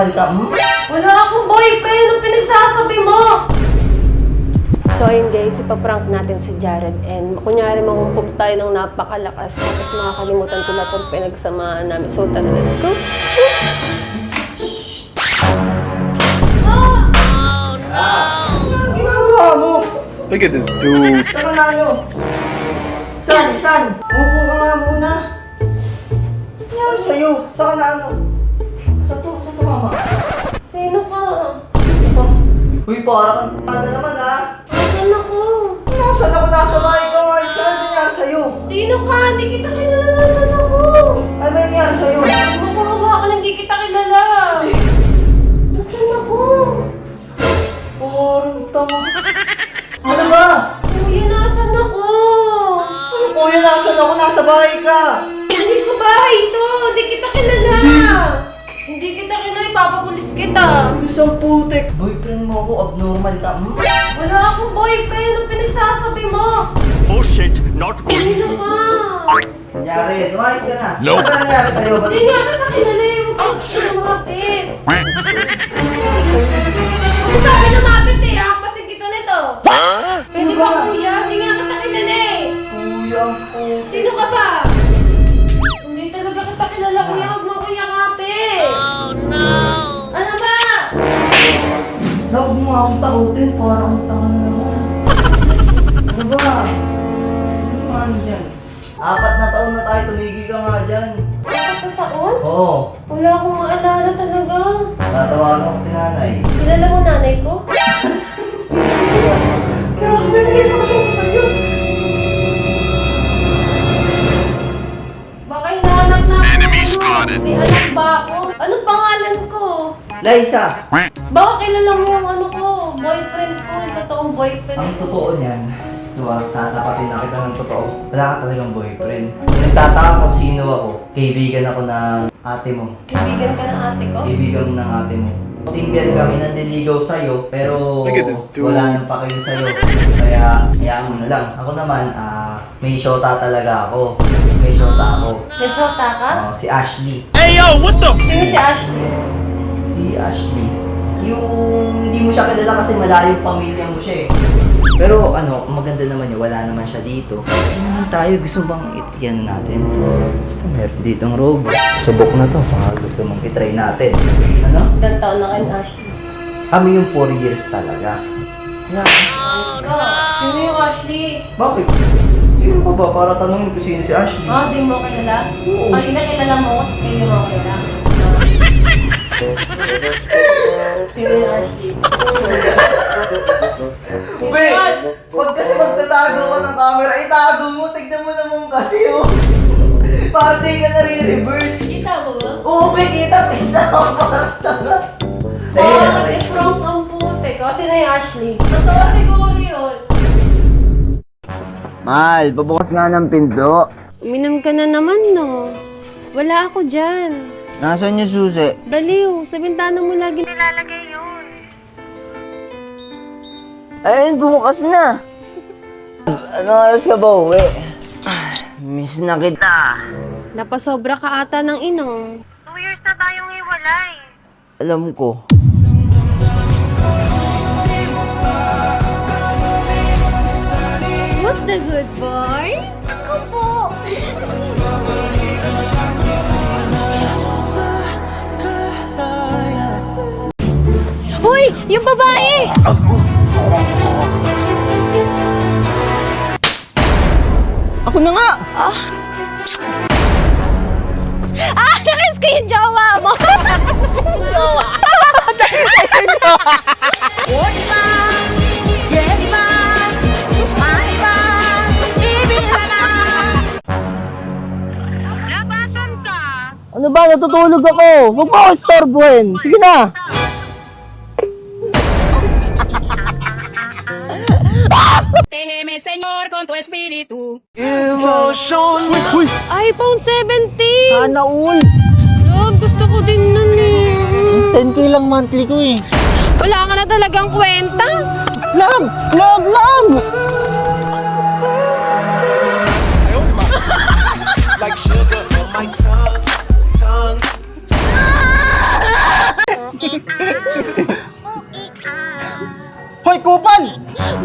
abnormal ka, Wala akong boyfriend. Ano pinagsasabi mo? So ayun guys, ipaprank natin si Jared and kunyari mahumpog tayo ng napakalakas tapos makakalimutan ko na itong pinagsamaan namin. So tara, let's go! Anong ginagawa mo? Look at this dude. Saan ka na ano? Saan? Umupo ka nga muna. Ano nangyari sa'yo? Saan ka na ano? Saan to mama? Sino ka? Aba, uy, parang na naman ha? Saan ako? Nasaan ako? Nasa bahay ka nga. Saan ang nangyari sa'yo? Sino ka? Hindi kita kilala. Nasaan ako? Ano ba nangyari sa'yo? Ano ko hawakan? Hindi kita kilala. Nasaan ako? Parang tama. Ano ba? Kuya, nasaan ako? Ano kuya, nasaan ako? Nasa bahay ka. Hindi ko bahay ito. Hindi kita kilala. Hindi kita kilala. Ipapapulis kita. Isang putek. Boyfriend mo ako, abnormal ka. Wala akong boyfriend. Ano pinagsasabi mo? Bullshit, not good. Sino ka? Nangyari, tumayos ka na. Nope. Ano ba nangyari sa'yo? Ba't Hindi nga kita kilala. Huwag ka lumapit. Ano sabi lumapit eh? Akapasin kita nito. Pwede Ano ba ba? kuya? Hindi nga kita kilala eh. kuya ang putek? Sino ka ba? Hindi talaga kita kilala kuya. Huwag mo kuya kapit. Oh no! Ano ba? Huwag mo akong takutin, parang tanga na naman. Ano ba? Ano nga dyan? 4 na taon na tayo, tumigil ka nga dyan. 4 na taon? Oo, Wala akong maalala talaga. tatawagan ko si nanay. Kilala mo nanay ko? Grabe, naging ako sa'yo. Baka hinahanap na ako. May anak ba ako? Anong pangalan ko? Liza, Baka kilala mo yung ano ko, boyfriend ko, yung totoong boyfriend ang ko. totoo niyan, diba, tatapatin na kita ng totoo. Wala ka talagang boyfriend. Nagtataka kung sino ako. Kaibigan ako ng ate mo. Kaibigan ka ng ate ko? Kaibigan ng ate mo. Single kami, nanliligaw sa'yo, pero Look at this dude. wala nang pakil sa'yo. Kaya, hayaan mo na lang. Ako naman, may shota talaga ako. May shota ako. May shota ka? Si Ashley. Hey yo, what the? Sino si Ashley? Si Ashley. Yung hindi mo siya kilala kasi malayong pamilya mo siya eh. Pero ano, maganda naman niya, wala naman siya dito. Ano naman tayo, gusto bang yan natin? Ito, meron ditong robot. Subok na to, baka gusto mong itry natin. Ano? Ilang taon na kayo, Ashley? Kami yung 4 years talaga. Kaya, Let's go. Sino yung Ashley? bakit? Sino pa ba? Para tanungin ko sino si Ashley. Di mo kilala? Oo. Kanina kilala mo ko, tapos hindi mo ako kilala. Sino yung Ashley? Be, wag kasi magtatago ka ng camera. Itago mo, tignan mo naman kasi oh. Para di ka nare-reverse. Kita mo ba? Oo, be, tignan mo. Parang tanga. Nag-prank ang puti ko. Sino yung Ashley? Totoo siguro yun. Mahal, pabukas nga ng pinto. Uminom ka na naman, no? Wala ako dyan. Nasaan yung susi? Baliw, sa bintana mo lagi nilalagay yun. Ayun, bumukas na. Anong oras ka ba uwi? Miss na kita. Napasobra ka ata ng inom. 2 years na tayong hiwalay. Alam ko. Who's the good boy? Ako po. Hoy! Yung babae! Ako na nga! Nakis ko yung jowa mo! Jowa! Labasan ka! Ano ba? Natutulog ako! Huwag mo ako istorbohin! Sige na! Protégeme, Señor, con tu espíritu. iPhone 17! Sana all! Love, gusto ko din nun eh. 10k lang monthly ko eh. Wala ka na talagang kwenta. Love! Love! Love! Like sugar on my tongue, tongue.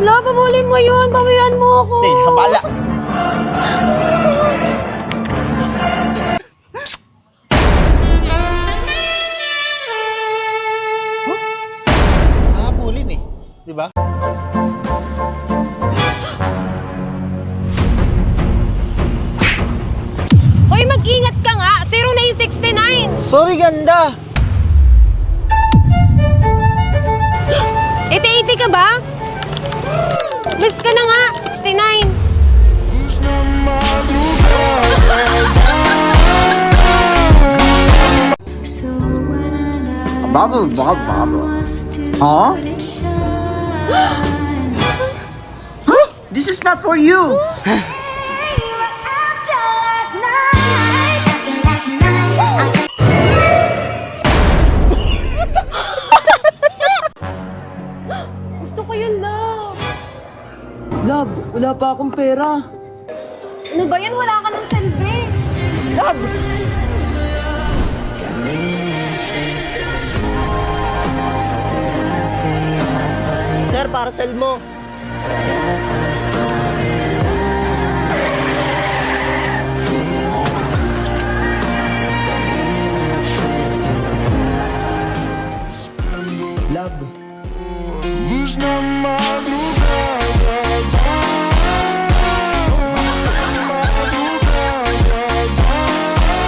Lo, pabulin mo yun. Bawian mo ako. Sige, habala. Nakapulin eh. Di ba? Hoy, mag-ingat ka nga. 0969. Sorry, ganda. 80 ka ba? Miss ka na nga. 69. Huh? Huh? This is not for you! Gusto ko yun, love. Love, wala pa akong pera. Ano ba yan? Wala ka ng selfie. Love! Sir, parcel mo. Love.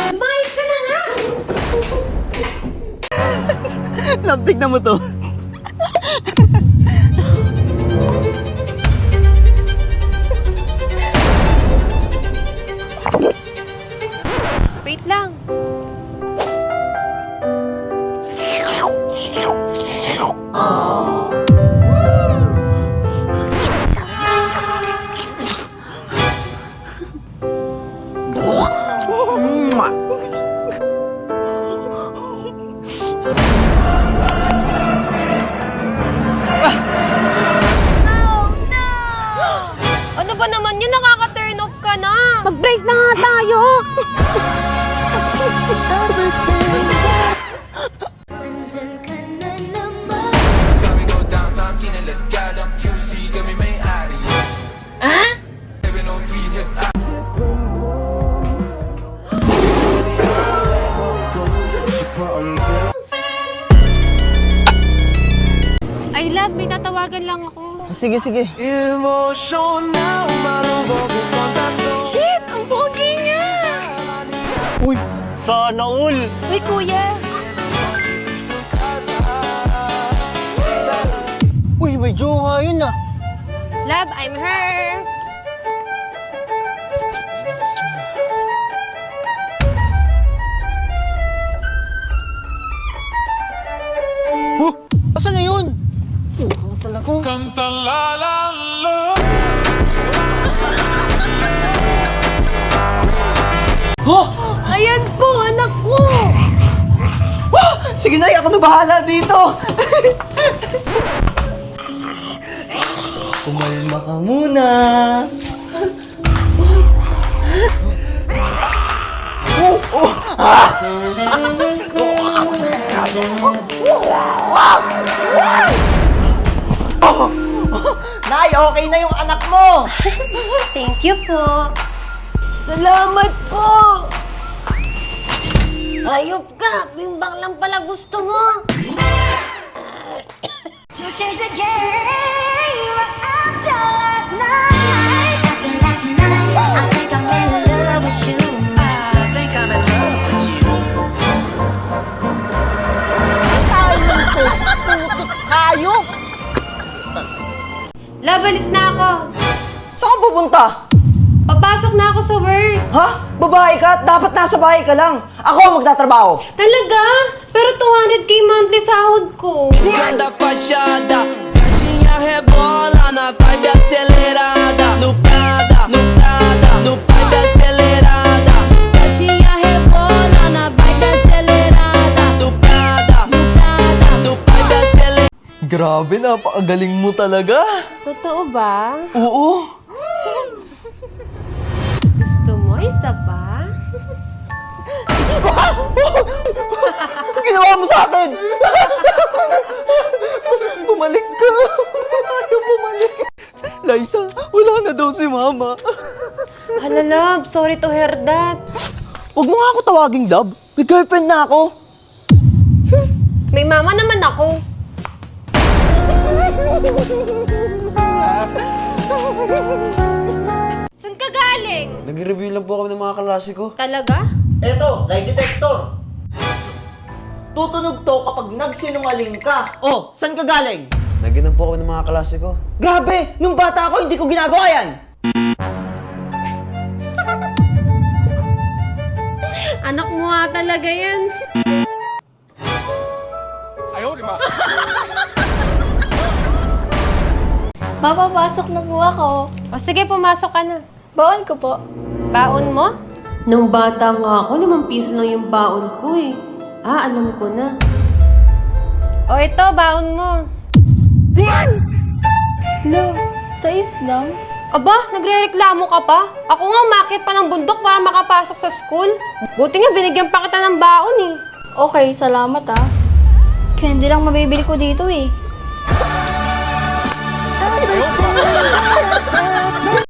Lumayas ka na nga. Love, tignan mo to. Wait lang. Ano ba naman yun? Nakaka-turn off ka na. Mag-break na nga tayo. I love, may tatawagan lang ako. Sige, sige. Shit! Ang pogi niya! Uy, sana all. Uy, kuya! Uy, may jowa yun ah. Love, I'm her! Huh? Asan na yun? Ano talaga? Ayan po, anak ko! Sige na, ako na bahala dito. Kumalma ka muna. Nay, okay na yung anak mo. Thank you po. Salamat po! Ayop ka! Bimbang lang pala gusto mo! You changed the game after last night. After last night, I think I'm in love with you. I think I'm in love with you. Ayok! Love, alis na ako. Saan ka pupunta? Papasok na ako sa work. Ha? Babae ka? Dapat nasa bahay ka lang. Ako ang magtatrabaho. Talaga? Pero 200k monthly sahod ko. Escada fachada, gatinha rebola na vibe acelerada. No Prada, no Prada, no vibe acelerada. Gatinha rebola na vibe acelerada. No Prada, no Prada, no vibe acelerada. Grabe, napakagaling mo talaga. Totoo ba? Oo. Gusto mo isa pa? Ang ginawa mo sa akin? Bumalik ka. Ayaw bumalik. Liza, wala na daw si Mama. Hala, love. Sorry to hear that. Huwag mo nga ako tawaging love. May girlfriend na ako. May mama naman ako. Saan ka galing? Nag-review lang po kami ng mga klase ko. Talaga? Eto, lie detector. Tutunog to kapag nagsinungaling ka. Oh, saan ka galing? Naginan po kami ng mga klase ko. Grabe! Nung bata ako, hindi ko ginagawa yan! Anak mo nga talaga yan. Papapasok na po ako. O sige, pumasok ka na. Baon ko po. Baon mo? Nung bata nga ako, 5 piso lang yung baon ko eh. Ah, alam ko na. O ito, baon mo. No, sa Islam? Aba, nagre-reklamo ka pa? Ako nga umakyat pa ng bundok para makapasok sa school. Buti nga binigyan pa kita ng baon eh. Okay, salamat ah. Candy lang mabibili ko dito eh.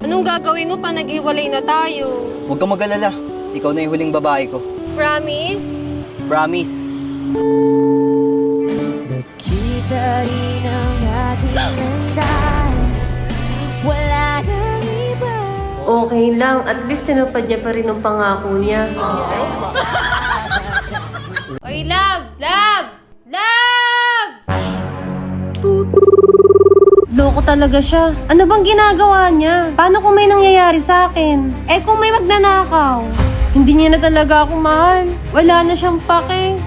Anong gagawin mo pa naghiwalay na tayo? Huwag kang mag-alala. Ikaw na yung huling babae ko. Promise? Promise. Okay lang, at least tinupad niya pa rin ang pangako niya. Oy, love! Love! Love! Loko talaga siya. Ano bang ginagawa niya? Paano kung may nangyayari sa akin? Eh kung may magnanakaw? Hindi niya na talaga ako mahal. Wala na siyang pake.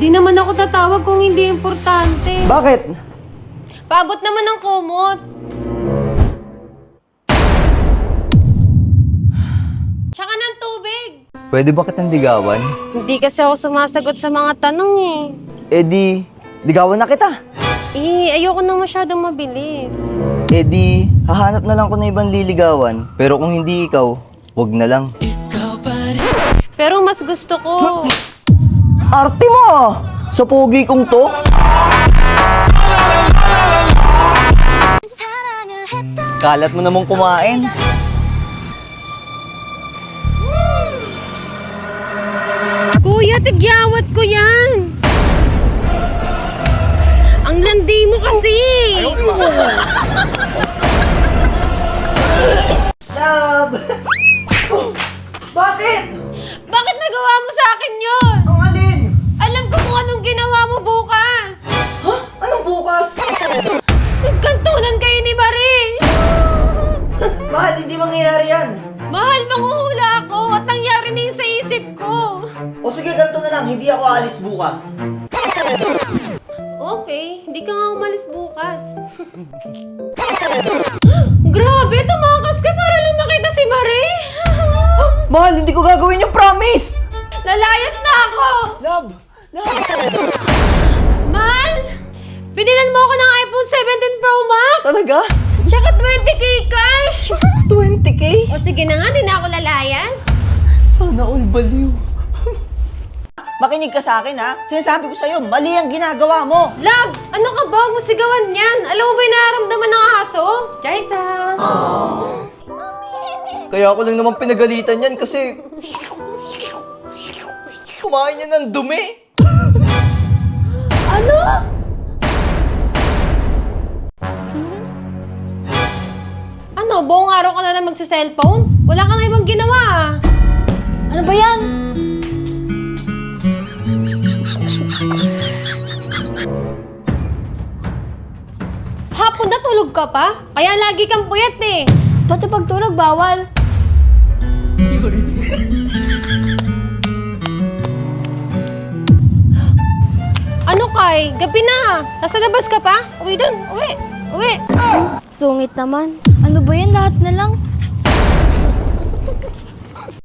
Di naman ako tatawag kung hindi importante. Bakit? Paabot naman ng kumot. Tsaka ng tubig. Pwede ba kitang ligawan? Hindi kasi ako sumasagot sa mga tanong eh. Eh di, ligawan na kita. Eh, ayoko nang masyadong mabilis. Eh di, hahanap na lang ko na ibang liligawan. Pero kung hindi ikaw, wag na lang. Pero mas gusto ko. Arte mo ah! Sa pogi kong to? Kalat mo namang kumain. Kuya, tigyawat ko yan. Ang landi mo kasi. Love! Bakit? Bakit nagawa mo sa akin yun? Ang alin? Alam ko kung anong ginawa mo bukas. Ha? Anong bukas? Nagkantunan kayo ni Marie. Mahal, hindi mangyayari yan. Mahal, manghuhula ako at nangyari na yun sa isip ko. O sige, ganito na lang. Hindi ako alis bukas. Okay, hindi ka nga umalis bukas. Grabe, tumakas ka para lang makita si Marie. Mahal, hindi ko gagawin yung promise! Lalayas na ako. Love! Love! Mahal, pinilan mo ako ng iPhone 17 Pro Max. Talaga? Tsaka 20k cash. 20k? O sige na nga, di na ako lalayas. Sana all baliw. Makinig ka sa akin ha. Sinasabi ko sa'yo, mali ang ginagawa mo. Love, ano ka ba? Huwag mo sigawan yan. Alam mo ba yung nararamdaman ng aso? Jaisa. Kaya ako lang naman pinagalitan yan kasi kumain niya ng dumi. Ano? Ano? Buong araw ka na lang magsa-cellphone? Wala ka na ibang ginawa ah. Ano ba yan? Hapon na tulog ka pa? Kaya lagi kang puyat eh. Pati pagtulog bawal. Ano Kai? Gabi na. Nasa labas ka pa? Uwi dun. Uwi. Uwi. Sungit naman. Ano ba yan? Lahat na lang.